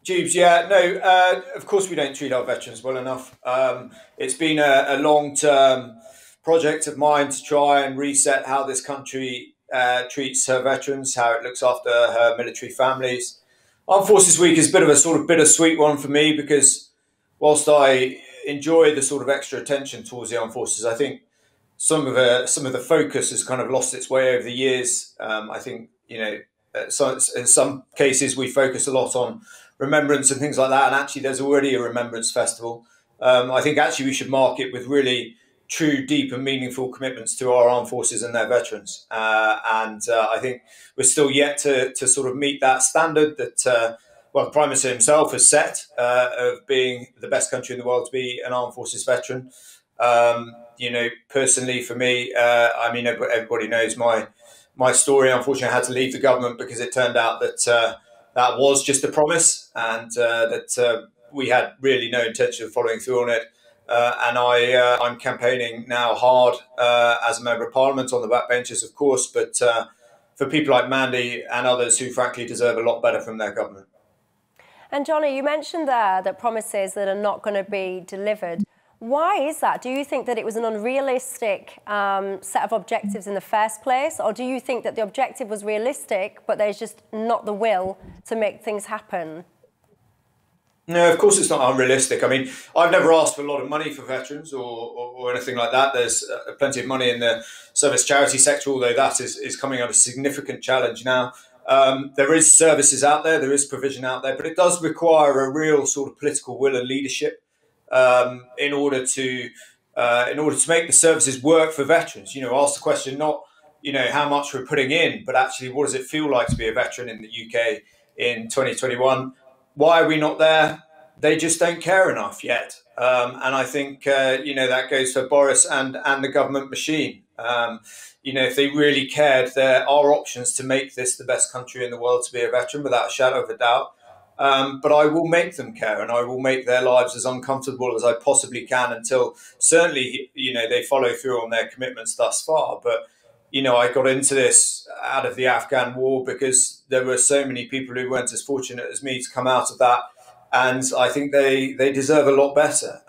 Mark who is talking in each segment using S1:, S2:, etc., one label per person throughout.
S1: Jeeves, yeah, no, of course we don't treat our veterans well enough. It's been a long-term project of mine to try and reset how this country treats her veterans, how it looks after her military families. Armed Forces Week is a bit of a sort of bittersweet one for me because whilst I enjoy the sort of extra attention towards the armed forces, I think some of the focus has kind of lost its way over the years. I think so in some cases we focus a lot on remembrance and things like that, and actually there's already a remembrance festival. I think actually we should mark it with really true, deep, and meaningful commitments to our armed forces and their veterans. And I think we're still yet to sort of meet that standard that. Well, the Prime Minister himself has set of being the best country in the world to be an armed forces veteran. Personally for me, I mean, everybody knows my story. Unfortunately, I had to leave the government because it turned out that that was just a promise, and that we had really no intention of following through on it. I'm campaigning now hard as a member of Parliament on the backbenches, of course, but for people like Mandy and others who frankly deserve a lot better from their government.
S2: And Johnny, you mentioned there that promises that are not going to be delivered. Why is that? Do you think that it was an unrealistic set of objectives in the first place? Or do you think that the objective was realistic, but there's just not the will to make things happen?
S1: No, of course it's not unrealistic. I mean, I've never asked for a lot of money for veterans or anything like that. There's plenty of money in the service charity sector, although that is coming under significant challenge now. There is services out there is provision out there, but it does require a real sort of political will and leadership in order to make the services work for veterans. Ask the question not how much we're putting in, but actually what does it feel like to be a veteran in the UK in 2021? Why are we not there? They just don't care enough yet, and I think that goes for Boris and the government machine. If they really cared, there are options to make this the best country in the world to be a veteran, without a shadow of a doubt. But I will make them care, and I will make their lives as uncomfortable as I possibly can until certainly, they follow through on their commitments thus far. But, I got into this out of the Afghan war because there were so many people who weren't as fortunate as me to come out of that. And I think they deserve a lot better.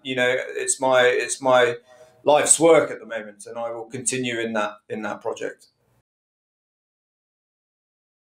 S1: It's my life's work at the moment, and I will continue in that project.